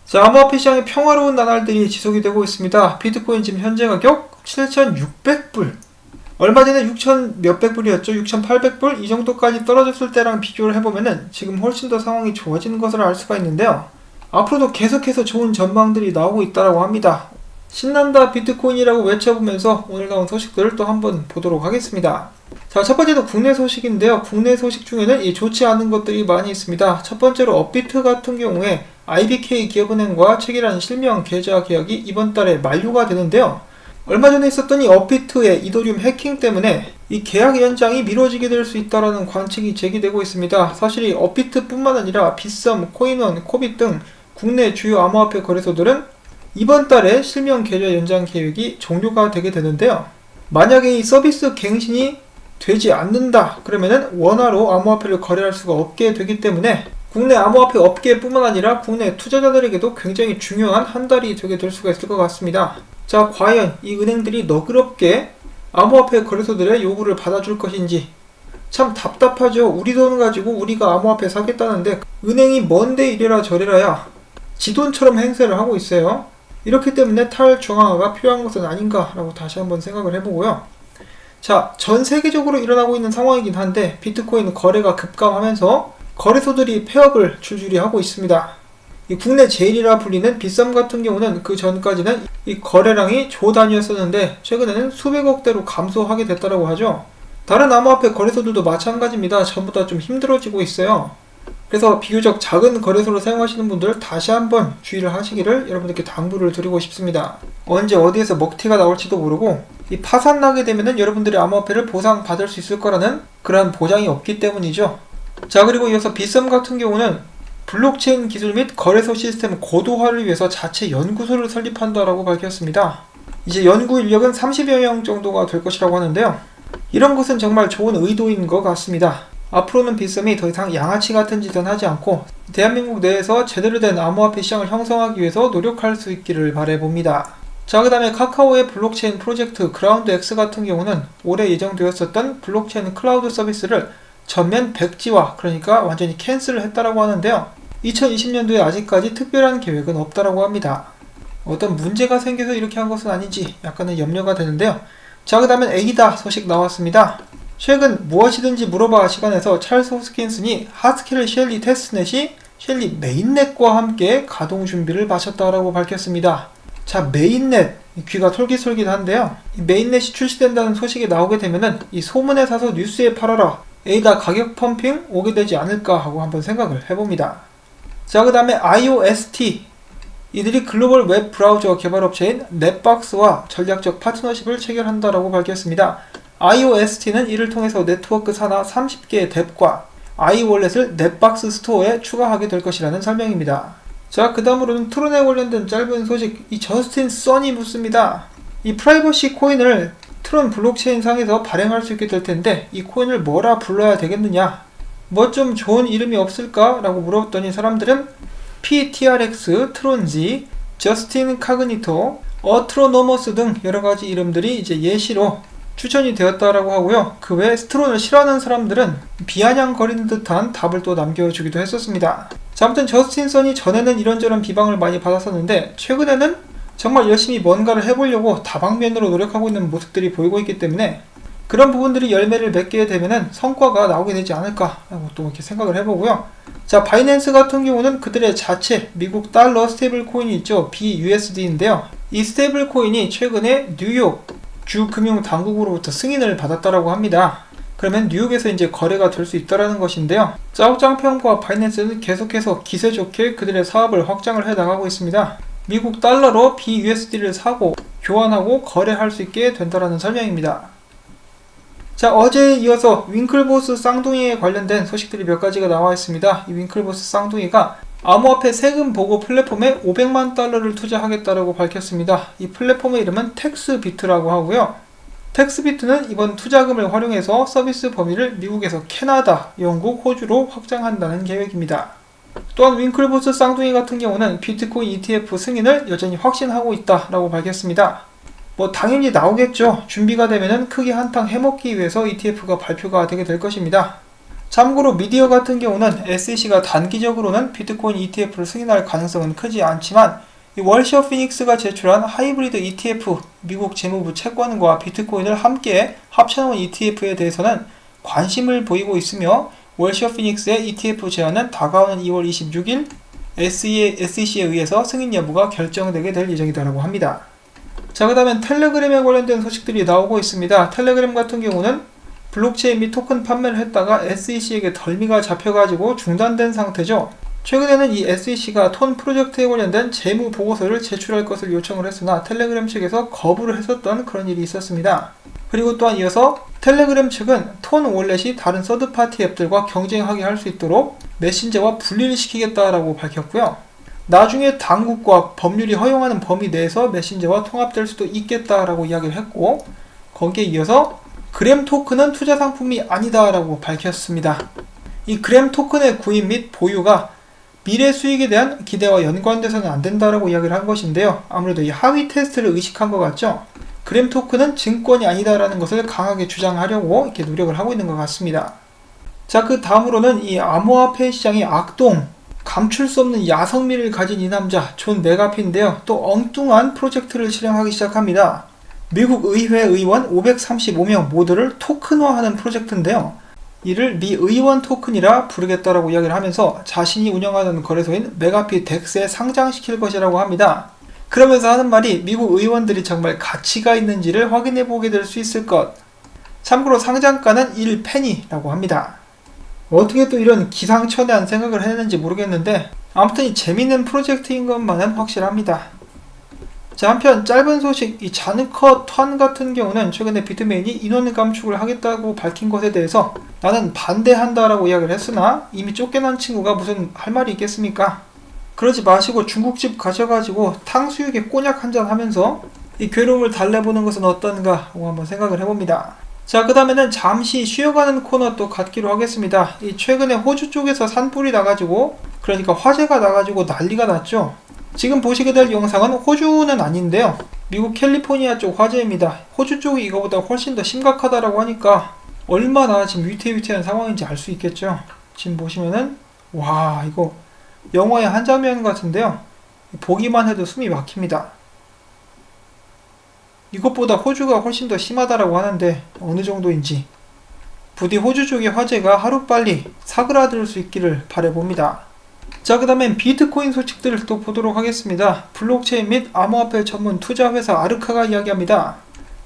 자, 암호화폐 시장의 평화로운 나날들이 지속이 되고 있습니다. 비트코인 지금 현재 가격 7,600불. 얼마 전에 6,000 몇백 불이었죠. 6,800불 이 정도까지 떨어졌을 때랑 비교를 해보면은 지금 훨씬 더 상황이 좋아지는 것을 알 수가 있는데요. 앞으로도 계속해서 좋은 전망들이 나오고 있다고 합니다. 신난다 비트코인이라고 외쳐보면서 오늘 나온 소식들을 또 한번 보도록 하겠습니다. 자, 첫 번째도 국내 소식인데요. 국내 소식 중에는 이 좋지 않은 것들이 많이 있습니다. 첫 번째로 업비트 같은 경우에 IBK 기업은행과 체결한 실명 계좌 계약이 이번 달에 만료가 되는데요. 얼마 전에 있었던 이 업비트의 이더리움 해킹 때문에 이 계약 연장이 미뤄지게 될 수 있다는 관측이 제기되고 있습니다. 사실 이 업비트뿐만 아니라 빗썸, 코인원, 코빗 등 국내 주요 암호화폐 거래소들은 이번 달에 실명 계좌 연장 계획이 종료가 되게 되는데요. 만약에 이 서비스 갱신이 되지 않는다 그러면은 원화로 암호화폐를 거래할 수가 없게 되기 때문에 국내 암호화폐 업계뿐만 아니라 국내 투자자들에게도 굉장히 중요한 한 달이 되게 될 수가 있을 것 같습니다. 자, 과연 이 은행들이 너그럽게 암호화폐 거래소들의 요구를 받아줄 것인지 참 답답하죠. 우리 돈 가지고 우리가 암호화폐 사겠다는데 은행이 뭔데 이래라 저래라야 지돈처럼 행세를 하고 있어요. 이렇기 때문에 탈중앙화가 필요한 것은 아닌가라고 다시 한번 생각을 해보고요. 자, 전 세계적으로 일어나고 있는 상황이긴 한데 비트코인 거래가 급감하면서 거래소들이 폐업을 줄줄이 하고 있습니다. 이 국내 제일이라 불리는 빗썸 같은 경우는 그 전까지는 이 거래량이 조 단위였었는데 최근에는 수백억대로 감소하게 됐다고 하죠. 다른 암호화폐 거래소들도 마찬가지입니다. 전부 다 좀 힘들어지고 있어요. 그래서 비교적 작은 거래소로 사용하시는 분들 다시 한번 주의를 하시기를 여러분들께 당부를 드리고 싶습니다. 언제 어디에서 먹튀가 나올지도 모르고 이 파산 나게 되면은 여러분들의 암호화폐를 보상받을 수 있을 거라는 그러한 보장이 없기 때문이죠. 자, 그리고 이어서 빗썸 같은 경우는 블록체인 기술 및 거래소 시스템 고도화를 위해서 자체 연구소를 설립한다라고 밝혔습니다. 이제 연구 인력은 30여 명 정도가 될 것이라고 하는데요. 이런 것은 정말 좋은 의도인 것 같습니다. 앞으로는 빗썸이 더 이상 양아치 같은 짓은 하지 않고 대한민국 내에서 제대로 된 암호화폐 시장을 형성하기 위해서 노력할 수 있기를 바라봅니다. 자, 그 다음에 카카오의 블록체인 프로젝트 그라운드X 같은 경우는 올해 예정되었었던 블록체인 클라우드 서비스를 전면 백지화, 그러니까 완전히 캔슬을 했다라고 하는데요. 2020년도에 아직까지 특별한 계획은 없다라고 합니다. 어떤 문제가 생겨서 이렇게 한 것은 아닌지 약간은 염려가 되는데요. 자, 그 다음엔 에이다 소식 나왔습니다. 최근 무엇이든지 물어봐 시간에서 찰스 호스킨슨이 하스킬 셸리 테스트넷이 셸리 메인넷과 함께 가동 준비를 마쳤다라고 밝혔습니다. 자, 메인넷, 귀가 솔깃솔깃한데요. 이 메인넷이 출시된다는 소식이 나오게 되면은 이 소문에 사서 뉴스에 팔아라, 에이다 가격 펌핑 오게 되지 않을까 하고 한번 생각을 해봅니다. 자, 그 다음에 IOST, 이들이 글로벌 웹 브라우저 개발업체인 넷박스와 전략적 파트너십을 체결한다라고 밝혔습니다. IOST는 이를 통해서 네트워크 산하 30개의 뎁과 iWallet을 넷박스 스토어에 추가하게 될 것이라는 설명입니다. 자, 그 다음으로는 트론에 관련된 짧은 소식, 이 저스틴 선이 묻습니다. 이 프라이버시 코인을 트론 블록체인 상에서 발행할 수 있게 될 텐데 이 코인을 뭐라 불러야 되겠느냐, 뭐 좀 좋은 이름이 없을까? 라고 물어봤더니 사람들은 PTRX, 트론지, 저스틴 카그니토, 어트로노머스 등 여러가지 이름들이 이제 예시로 추천이 되었다라고 하고요. 그 외에 스트론을 싫어하는 사람들은 비아냥거리는 듯한 답을 또 남겨주기도 했었습니다. 자, 아무튼 저스틴 선이 전에는 이런저런 비방을 많이 받았었는데 최근에는 정말 열심히 뭔가를 해보려고 다방면으로 노력하고 있는 모습들이 보이고 있기 때문에 그런 부분들이 열매를 맺게 되면은 성과가 나오게 되지 않을까 라고 또 이렇게 생각을 해보고요. 자, 바이낸스 같은 경우는 그들의 자체 미국 달러 스테이블 코인이 있죠. BUSD인데요. 이 스테이블 코인이 최근에 뉴욕 주 금융 당국으로부터 승인을 받았다라고 합니다. 그러면 뉴욕에서 이제 거래가 될 수 있다라는 것인데요. 짜오짱평과 바이낸스는 계속해서 기세 좋게 그들의 사업을 확장을 해 나가고 있습니다. 미국 달러로 BUSD를 사고 교환하고 거래할 수 있게 된다라는 설명입니다. 자, 어제에 이어서 윙클보스 쌍둥이에 관련된 소식들이 몇 가지가 나와 있습니다. 이 윙클보스 쌍둥이가 암호화폐 세금 보고 플랫폼에 500만 달러를 투자하겠다라고 밝혔습니다. 이 플랫폼의 이름은 텍스비트라고 하고요. 텍스비트는 이번 투자금을 활용해서 서비스 범위를 미국에서 캐나다, 영국, 호주로 확장한다는 계획입니다. 또한 윙클보스 쌍둥이 같은 경우는 비트코인 ETF 승인을 여전히 확신하고 있다라고 밝혔습니다. 뭐 당연히 나오겠죠. 준비가 되면은 크게 한탕 해먹기 위해서 ETF가 발표가 되게 될 것입니다. 참고로 미디어 같은 경우는 SEC가 단기적으로는 비트코인 ETF를 승인할 가능성은 크지 않지만 이 월시어 피닉스가 제출한 하이브리드 ETF, 미국 재무부 채권과 비트코인을 함께 합쳐놓은 ETF에 대해서는 관심을 보이고 있으며 월시어 피닉스의 ETF 제안은 다가오는 2월 26일 SEC에 의해서 승인 여부가 결정되게 될 예정이라고 합니다. 자, 그 다음엔 텔레그램에 관련된 소식들이 나오고 있습니다. 텔레그램 같은 경우는 블록체인 및 토큰 판매를 했다가 SEC에게 덜미가 잡혀가지고 중단된 상태죠. 최근에는 이 SEC가 톤 프로젝트에 관련된 재무 보고서를 제출할 것을 요청을 했으나 텔레그램 측에서 거부를 했었던 그런 일이 있었습니다. 그리고 또한 이어서 텔레그램 측은 톤 월렛이 다른 서드파티 앱들과 경쟁하게 할 수 있도록 메신저와 분리를 시키겠다라고 밝혔고요. 나중에 당국과 법률이 허용하는 범위 내에서 메신저와 통합될 수도 있겠다라고 이야기를 했고, 거기에 이어서 그램 토큰은 투자 상품이 아니다라고 밝혔습니다. 이 그램 토큰의 구입 및 보유가 미래 수익에 대한 기대와 연관돼서는 안 된다라고 이야기를 한 것인데요. 아무래도 이 하위 테스트를 의식한 것 같죠. 그램 토큰은 증권이 아니다라는 것을 강하게 주장하려고 이렇게 노력을 하고 있는 것 같습니다. 자, 그 다음으로는 이 암호화폐 시장의 악동, 감출 수 없는 야성미를 가진 이 남자 존 메가피인데요. 또 엉뚱한 프로젝트를 실행하기 시작합니다. 미국 의회 의원 535명 모두를 토큰화하는 프로젝트인데요. 이를 미 의원 토큰이라 부르겠다라고 이야기를 하면서 자신이 운영하는 거래소인 메가피 덱스에 상장시킬 것이라고 합니다. 그러면서 하는 말이 미국 의원들이 정말 가치가 있는지를 확인해 보게 될 수 있을 것. 참고로 상장가는 1페니라고 합니다. 어떻게 또 이런 기상천외한 생각을 했는지 모르겠는데 아무튼 이 재밌는 프로젝트인 것만은 확실합니다. 자, 한편 짧은 소식, 이 자누커 턴 같은 경우는 최근에 비트메인이 인원 감축을 하겠다고 밝힌 것에 대해서 나는 반대한다라고 이야기를 했으나 이미 쫓겨난 친구가 무슨 할 말이 있겠습니까? 그러지 마시고 중국집 가셔가지고 탕수육에 꼬냑 한잔 하면서 이 괴로움을 달래보는 것은 어떤가 하고 한번 생각을 해봅니다. 자, 그 다음에는 잠시 쉬어가는 코너 또 갖기로 하겠습니다. 이 최근에 호주 쪽에서 산불이 나가지고, 그러니까 화재가 나가지고 난리가 났죠. 지금 보시게 될 영상은 호주는 아닌데요. 미국 캘리포니아 쪽 화재입니다. 호주 쪽이 이거보다 훨씬 더 심각하다라고 하니까 얼마나 지금 위태위태한 상황인지 알 수 있겠죠. 지금 보시면은 와, 이거 영화의 한 장면 같은데요. 보기만 해도 숨이 막힙니다. 이것보다 호주가 훨씬 더 심하다라고 하는데 어느 정도인지 부디 호주 쪽의 화재가 하루빨리 사그라들 수 있기를 바라봅니다. 자, 그 다음엔 비트코인 소식들을 또 보도록 하겠습니다. 블록체인 및 암호화폐 전문 투자회사 아르카가 이야기합니다.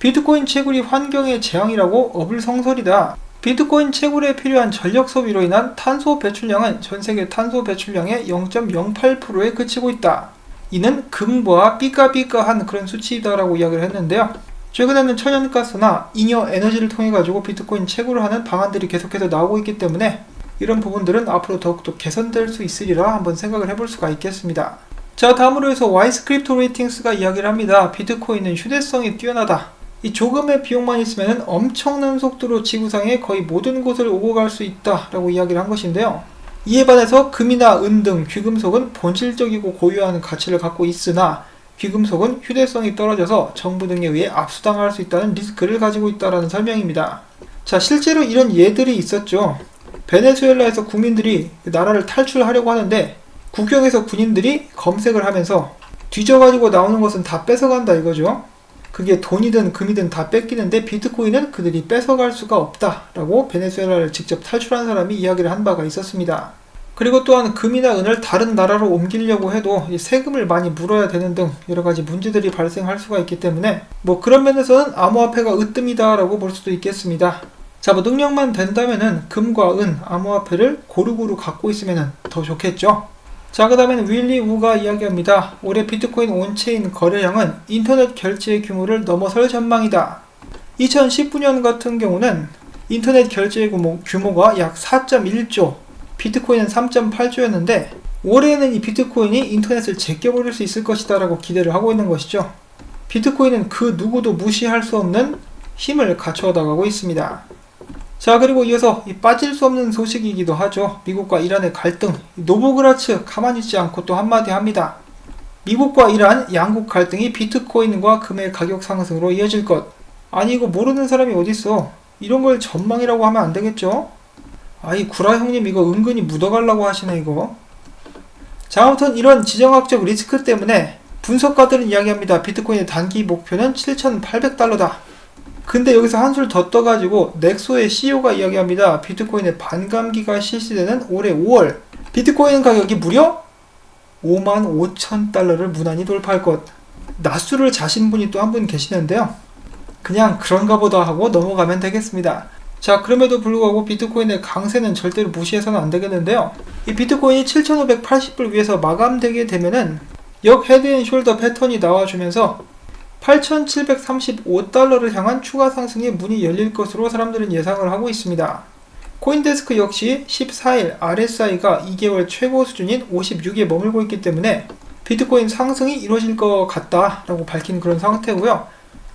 비트코인 채굴이 환경의 재앙이라고 어불성설이다. 비트코인 채굴에 필요한 전력 소비로 인한 탄소 배출량은 전세계 탄소 배출량의 0.08%에 그치고 있다. 이는 금과 삐까삐까한 그런 수치이다라고 이야기를 했는데요. 최근에는 천연가스나 잉여 에너지를 통해 가지고 비트코인 채굴을 하는 방안들이 계속해서 나오고 있기 때문에 이런 부분들은 앞으로 더욱더 개선될 수 있으리라 한번 생각을 해볼 수가 있겠습니다. 자, 다음으로 해서 와이스크립토 레이팅스가 이야기를 합니다. 비트코인은 휴대성이 뛰어나다. 이 조금의 비용만 있으면 엄청난 속도로 지구상의 거의 모든 곳을 오고 갈 수 있다라고 이야기를 한 것인데요. 이에 반해서 금이나 은 등 귀금속은 본질적이고 고유한 가치를 갖고 있으나 귀금속은 휴대성이 떨어져서 정부 등에 의해 압수당할 수 있다는 리스크를 가지고 있다는 설명입니다. 자, 실제로 이런 예들이 있었죠. 베네수엘라에서 국민들이 나라를 탈출하려고 하는데 국경에서 군인들이 검색을 하면서 뒤져가지고 나오는 것은 다 뺏어간다 이거죠. 그게 돈이든 금이든 다 뺏기는데 비트코인은 그들이 뺏어갈 수가 없다라고 베네수엘라를 직접 탈출한 사람이 이야기를 한 바가 있었습니다. 그리고 또한 금이나 은을 다른 나라로 옮기려고 해도 세금을 많이 물어야 되는 등 여러가지 문제들이 발생할 수가 있기 때문에 그런 면에서는 암호화폐가 으뜸이다라고 볼 수도 있겠습니다. 자, 능력만 된다면은 금과 은, 암호화폐를 고루고루 갖고 있으면 더 좋겠죠. 자, 그 다음에는 윌리 우가 이야기합니다. 올해 비트코인 온체인 거래량은 인터넷 결제의 규모를 넘어설 전망이다. 2019년 같은 경우는 인터넷 결제의 규모가 약 4.1조, 비트코인은 3.8조였는데 올해에는 이 비트코인이 인터넷을 제껴버릴 수 있을 것이다 라고 기대를 하고 있는 것이죠. 비트코인은 그 누구도 무시할 수 없는 힘을 갖춰 나가고 있습니다. 자, 그리고 이어서 빠질 수 없는 소식이기도 하죠. 미국과 이란의 갈등. 노보그라츠 가만히 있지 않고 또 한마디 합니다. 미국과 이란 양국 갈등이 비트코인과 금의 가격 상승으로 이어질 것. 아니, 이거 모르는 사람이 어딨어. 이런 걸 전망이라고 하면 안 되겠죠? 아이 구라 형님 이거 은근히 묻어가려고 하시네 이거. 자, 아무튼 이런 지정학적 리스크 때문에 분석가들은 이야기합니다. 비트코인의 단기 목표는 7,800달러다. 근데 여기서 한술 더 떠가지고 넥소의 CEO가 이야기합니다. 비트코인의 반감기가 실시되는 올해 5월 비트코인 가격이 무려 55,000달러를 무난히 돌파할 것. 낮수를 자신 분이 또 한 분 계시는데요. 그냥 그런가 보다 하고 넘어가면 되겠습니다. 자, 그럼에도 불구하고 비트코인의 강세는 절대로 무시해서는 안 되겠는데요. 이 비트코인이 7,580불 위에서 마감되게 되면은 역 헤드앤숄더 패턴이 나와주면서 8,735달러를 향한 추가 상승의 문이 열릴 것으로 사람들은 예상을 하고 있습니다. 코인데스크 역시 14일 RSI가 2개월 최고 수준인 56에 머물고 있기 때문에 비트코인 상승이 이루어질 것 같다라고 밝힌 그런 상태고요.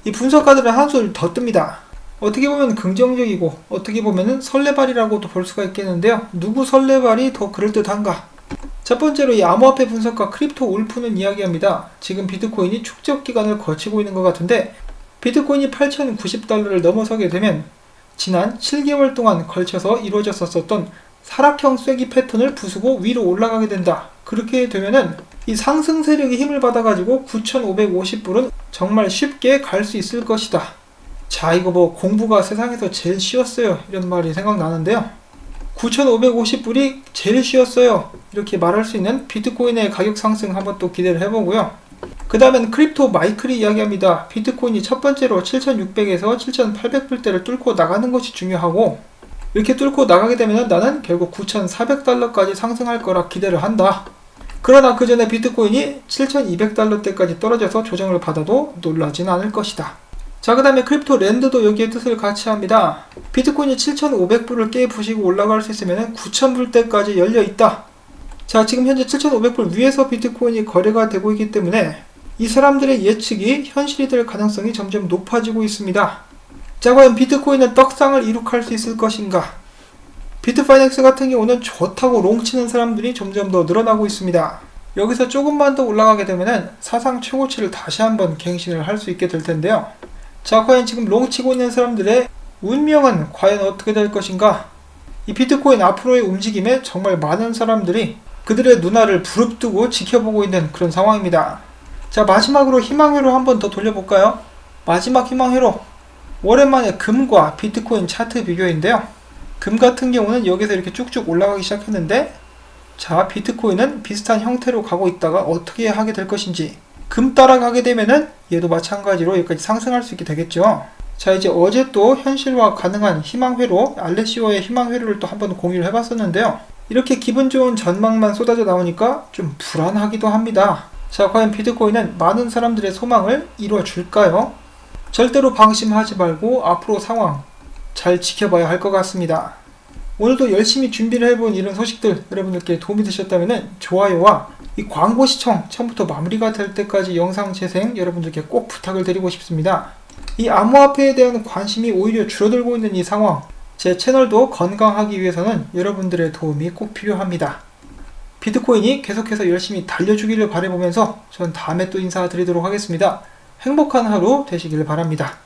이 분석가들은 한술 더 뜹니다. 어떻게 보면 긍정적이고 어떻게 보면 설레발이라고도 볼 수가 있겠는데요. 누구 설레발이 더 그럴듯한가? 첫 번째로 이 암호화폐 분석가 크립토 울프는 이야기합니다. 지금 비트코인이 축적 기간을 거치고 있는 것 같은데 비트코인이 8,090달러를 넘어서게 되면 지난 7개월 동안 걸쳐서 이루어졌었던 사락형 쐐기 패턴을 부수고 위로 올라가게 된다. 그렇게 되면은 이 상승 세력이 힘을 받아가지고 9,550불은 정말 쉽게 갈 수 있을 것이다. 자, 이거 뭐 공부가 세상에서 제일 쉬웠어요 이런 말이 생각나는데요. 9,550불이 제일 쉬웠어요 이렇게 말할 수 있는 비트코인의 가격 상승 한번 또 기대를 해보고요. 그 다음엔 크립토 마이클이 이야기합니다. 비트코인이 첫 번째로 7,600에서 7,800불대를 뚫고 나가는 것이 중요하고 이렇게 뚫고 나가게 되면 나는 결국 9,400달러까지 상승할 거라 기대를 한다. 그러나 그 전에 비트코인이 7,200달러대까지 떨어져서 조정을 받아도 놀라진 않을 것이다. 자, 그 다음에 크립토 랜드도 여기에 뜻을 같이 합니다. 비트코인이 7,500불을 깨부시고 올라갈 수 있으면 9,000불대까지 열려있다. 자, 지금 현재 7,500불 위에서 비트코인이 거래가 되고 있기 때문에 이 사람들의 예측이 현실이 될 가능성이 점점 높아지고 있습니다. 자, 과연 비트코인은 떡상을 이룩할 수 있을 것인가? 비트파이넥스 같은 경우는 좋다고 롱치는 사람들이 점점 더 늘어나고 있습니다. 여기서 조금만 더 올라가게 되면 사상 최고치를 다시 한번 갱신을 할 수 있게 될 텐데요. 자, 과연 지금 롱치고 있는 사람들의 운명은 과연 어떻게 될 것인가? 이 비트코인 앞으로의 움직임에 정말 많은 사람들이 그들의 눈알을 부릅뜨고 지켜보고 있는 그런 상황입니다. 자, 마지막으로 희망회로 한번 더 돌려볼까요? 마지막 희망회로 오랜만에 금과 비트코인 차트 비교인데요. 금 같은 경우는 여기서 이렇게 쭉쭉 올라가기 시작했는데 자, 비트코인은 비슷한 형태로 가고 있다가 어떻게 하게 될 것인지 금 따라가게 되면은 얘도 마찬가지로 여기까지 상승할 수 있게 되겠죠. 자, 이제 어제 또 현실화 가능한 희망회로 알레시오의 희망회로를 또 한번 공유를 해봤었는데요. 이렇게 기분 좋은 전망만 쏟아져 나오니까 좀 불안하기도 합니다. 자, 과연 비트코인은 많은 사람들의 소망을 이루어줄까요? 절대로 방심하지 말고 앞으로 상황 잘 지켜봐야 할 것 같습니다. 오늘도 열심히 준비를 해본 이런 소식들 여러분들께 도움이 되셨다면 좋아요와 이 광고 시청 처음부터 마무리가 될 때까지 영상 재생 여러분들께 꼭 부탁을 드리고 싶습니다. 이 암호화폐에 대한 관심이 오히려 줄어들고 있는 이 상황, 제 채널도 건강하기 위해서는 여러분들의 도움이 꼭 필요합니다. 비트코인이 계속해서 열심히 달려주기를 바라보면서 전 다음에 또 인사드리도록 하겠습니다. 행복한 하루 되시길 바랍니다.